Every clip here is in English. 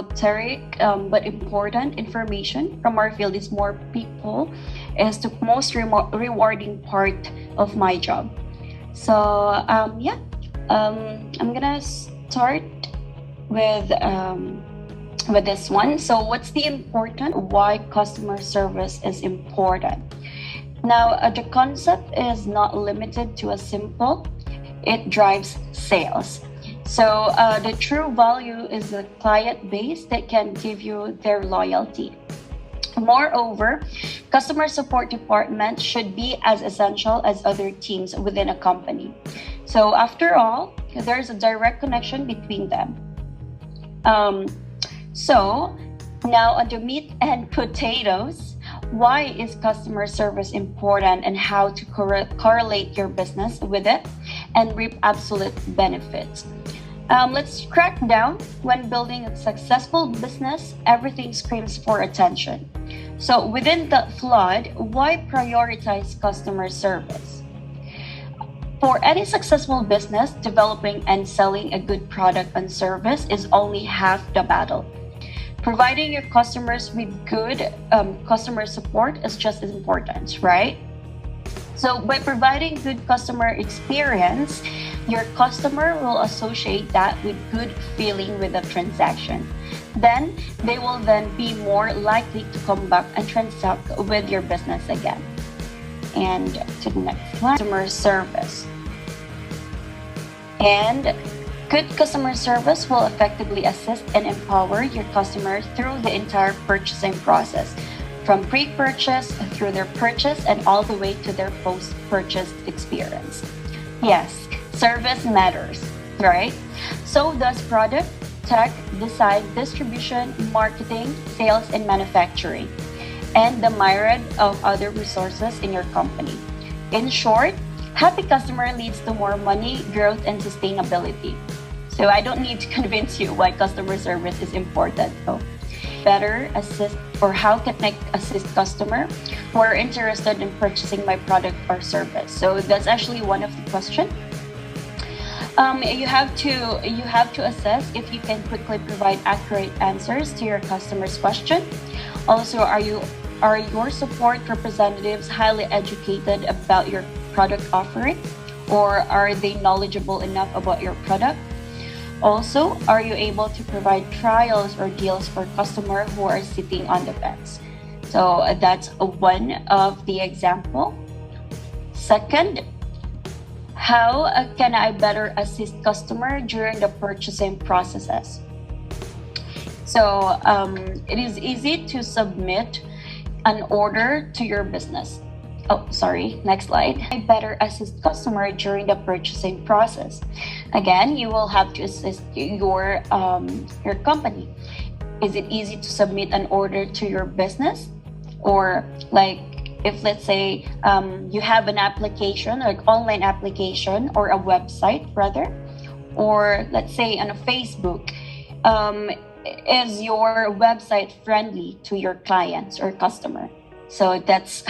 esoteric but important information from our field is more people is the most rewarding part of my job. So I'm gonna start with with this one. So what's the important? Why customer service is important? Now, the concept is not limited to a simple, it drives sales. So, the true value is the client base that can give you their loyalty. Moreover, customer support department should be as essential as other teams within a company. So, after all, there's a direct connection between them. Um, so, now on the meat and potatoes, why is customer service important and how to correlate your business with it and reap absolute benefits? Let's crack down. When building a successful business, everything screams for attention. So, within the flood, why prioritize customer service? For any successful business, developing and selling a good product and service is only half the battle. Providing your customers with good customer support is just as important, right? So, by providing good customer experience, your customer will associate that with good feeling with the transaction. Then they will then be more likely to come back and transact with your business again. And to the next one, customer service. And good customer service will effectively assist and empower your customer through the entire purchasing process, from pre-purchase through their purchase and all the way to their post-purchase experience. Yes, service matters, right? So does product, tech, design, distribution, marketing, sales, and manufacturing, and the myriad of other resources in your company. In short, happy customer leads to more money, growth, and sustainability. So I don't need to convince you why customer service is important. So better assist or how can I assist customer who are interested in purchasing my product or service? So that's actually one of the questions. You have to assess if you can quickly provide accurate answers to your customer's question. Also, are your support representatives highly educated about your product offering, or are they knowledgeable enough about your product? Also, are you able to provide trials or deals for customers who are sitting on the fence? So that's one of the example. Second, how can I better assist customer during the purchasing processes? So it is easy to submit an order to your business. Oh, sorry, next slide. I better assist customer during the purchasing process. Again, you will have to assist your company. Is it easy to submit an order to your business? Or like if let's say you have an application, like online application or a website rather, or let's say on a Facebook, is your website friendly to your clients or customer? So that's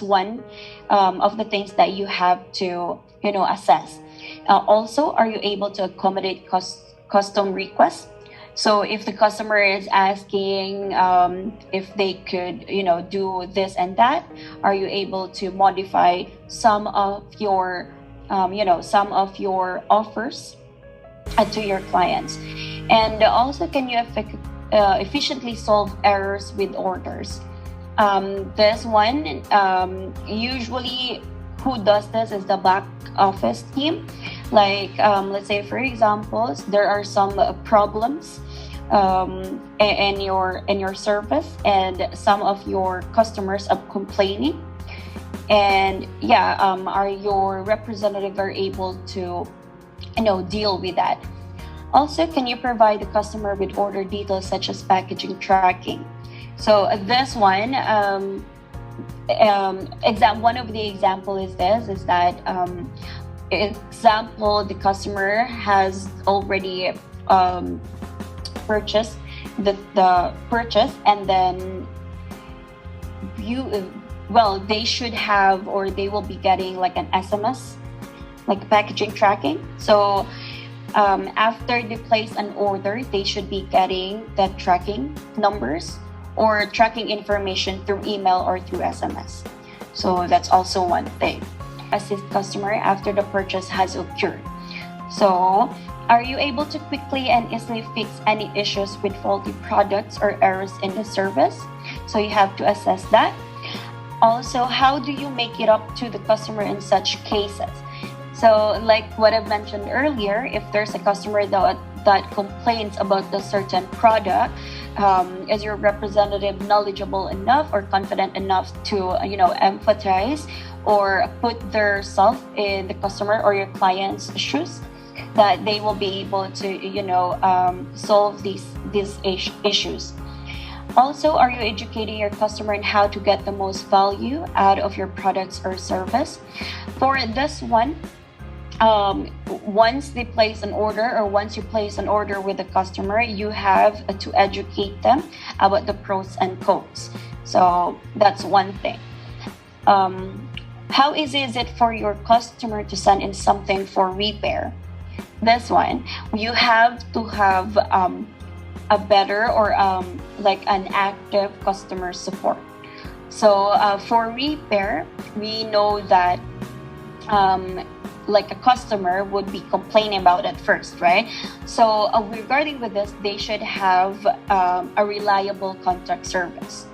one of the things that you have to assess. Also, are you able to accommodate custom requests? So if the customer is asking if they could do this and that, are you able to modify some of your offers to your clients? And also, can you efficiently solve errors with orders? This one, usually who does this is the back office team. Like, let's say, for example, there are some problems in your service, and some of your customers are complaining. And are your representative are able to deal with that? Also, can you provide the customer with order details such as packaging tracking? So this one, one of the example is that example, the customer has already purchased the purchase, and then they should have, or they will be getting like an SMS, like packaging tracking. So After they place an order, they should be getting the tracking numbers or tracking information through email or through SMS. So that's also one thing. Assist customer after the purchase has occurred. So, are you able to quickly and easily fix any issues with faulty products or errors in the service? So you have to assess that. Also, how do you make it up to the customer in such cases? So, like what I mentioned earlier, if there's a customer that complains about the certain product, is your representative knowledgeable enough or confident enough to empathize or put their self in the customer or your client's shoes, that they will be able to solve these issues. Also, are you educating your customer on how to get the most value out of your products or service? For this one, once they place an order or once you place an order with the customer, you have to educate them about the pros and cons. So that's one thing. How easy is it for your customer to send in something for repair? This one, you have to have a better or like an active customer support. So for repair, we know that like a customer would be complaining about it first, right? So regarding with this, they should have a reliable contact service.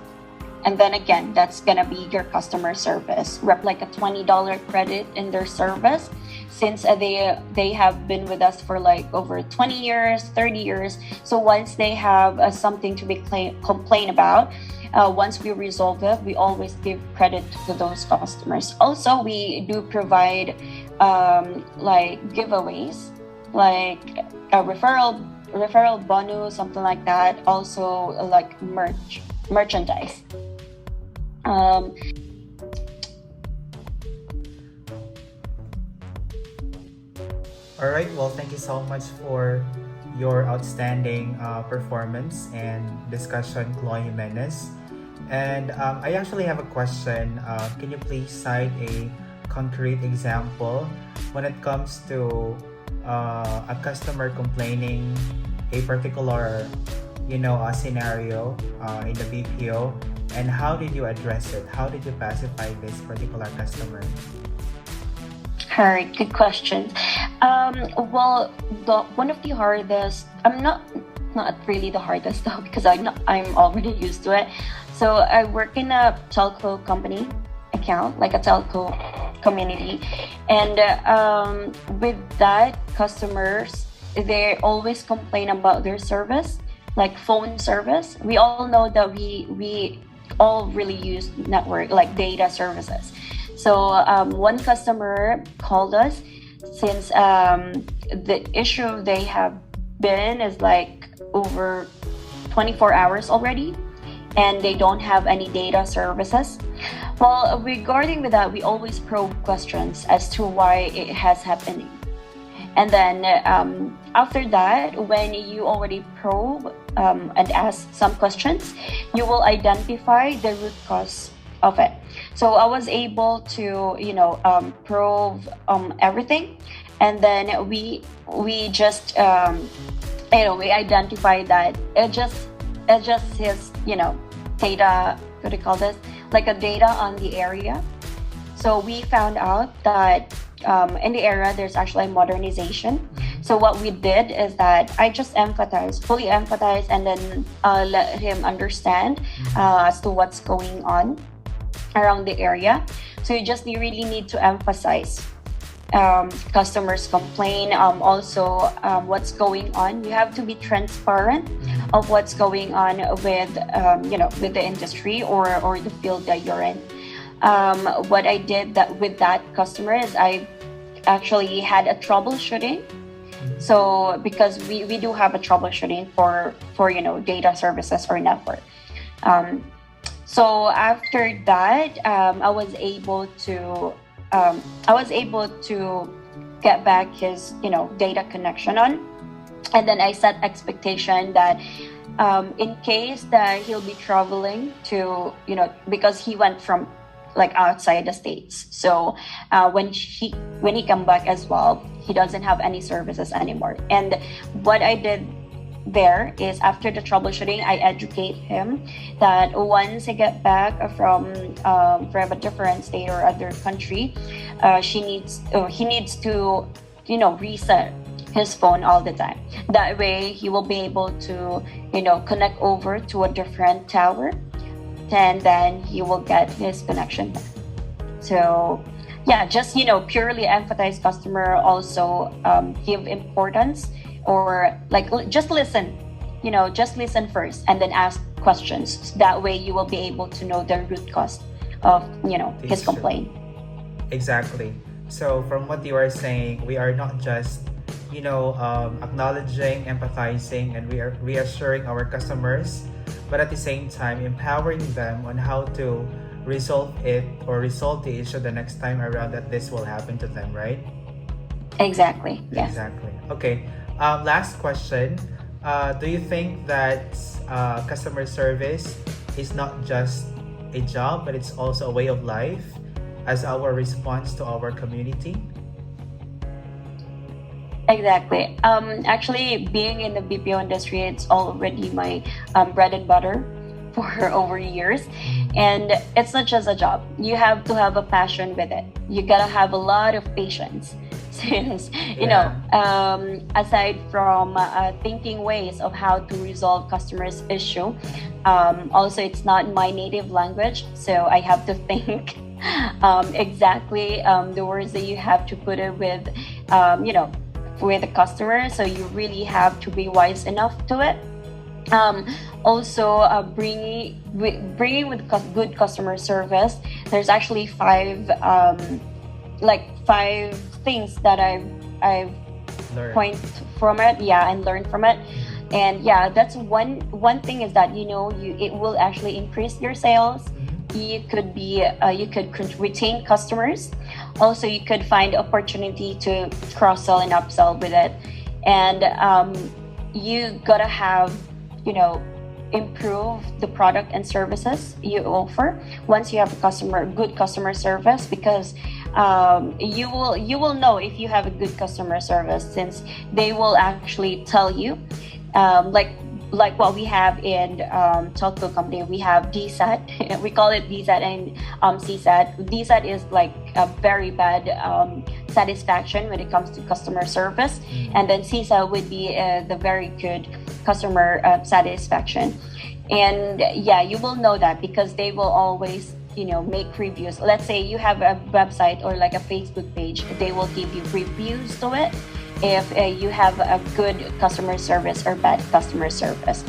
And then again, that's gonna be your customer service. Rep like a $20 credit in their service, since they have been with us for like over 20 years, 30 years. So once they have something to be complain about, once we resolve it, we always give credit to those customers. Also, we do provide like giveaways, like a referral bonus, something like that. Also, like merchandise. All right, well, thank you so much for your outstanding performance and discussion, Chloe Jimenez. And I actually have a question. Can you please cite a concrete example when it comes to a customer complaining a particular, a scenario in the BPO, and how did you address it? How did you pacify this particular customer? All right, good question. Well, one of the hardest, not really the hardest though, because I'm already used to it. So I work in a telco company account, like a telco community, and with that, customers, they always complain about their service, like phone service. We all know that we all really use network, like data services. So one customer called us, since the issue they have been is like over 24 hours already, and they don't have any data services. Well, regarding with that, we always probe questions as to why it has happened. And then after that, when you already probe and ask some questions, you will identify the root cause of it. So I was able to, probe everything, and then we just, we identify that it just his, data. What do you call this? Like a data on the area. So we found out that in the area there's actually a modernization. So what we did is that I just fully empathize, and then let him understand as to what's going on around the area. So you really need to emphasize customers complain, also what's going on. You have to be transparent of what's going on with with the industry or the field that you're in. What I did with that customer is I actually had a troubleshooting. So because we do have a troubleshooting for data services or network. So after that, I was able to get back his data connection on, and then I set expectation that in case that he'll be traveling to because he went from like outside the states. So when he come back as well, he doesn't have any services anymore. And what I did there is, after the troubleshooting, I educate him that once he get back from a different state or other country, he needs to, reset his phone all the time. That way he will be able to, connect over to a different tower, and then he will get his connection back. So yeah, just purely empathize customer, also give importance, or like just listen, just listen first and then ask questions. That way you will be able to know the root cause of his It's true. complaint. Exactly. So from what you are saying, we are not just, acknowledging, empathizing, and we are reassuring our customers, but at the same time empowering them on how to resolve it or resolve the issue the next time around that this will happen to them, right? Exactly, yes. Exactly. Okay. Last question. Do you think that customer service is not just a job, but it's also a way of life as our response to our community? Exactly. Actually, being in the BPO industry, it's already my bread and butter for over years. And it's not just a job. You have to have a passion with it. You gotta have a lot of patience. Since, Yeah. aside from thinking ways of how to resolve customers' issue, also it's not my native language, so I have to think exactly the words that you have to put it with, with the customer. So you really have to be wise enough to it. Also, bringing with good customer service. There's actually five things that I've Learn. point from it, yeah, and learn from it. And yeah, that's one thing, is that it will actually increase your sales. You could retain customers. Also, you could find opportunity to cross sell and upsell with it. And you gotta have, improve the product and services you offer once you have good customer service, because you will know if you have a good customer service, since they will actually tell you, like what we have in telco company. We have DSAT. We call it DSAT and CSAT. DSAT is like a very bad satisfaction when it comes to customer service, and then CSAT would be the very good customer satisfaction. And yeah, you will know that because they will always make reviews. Let's say you have a website or like a Facebook page, they will give you reviews to it if you have a good customer service or bad customer service.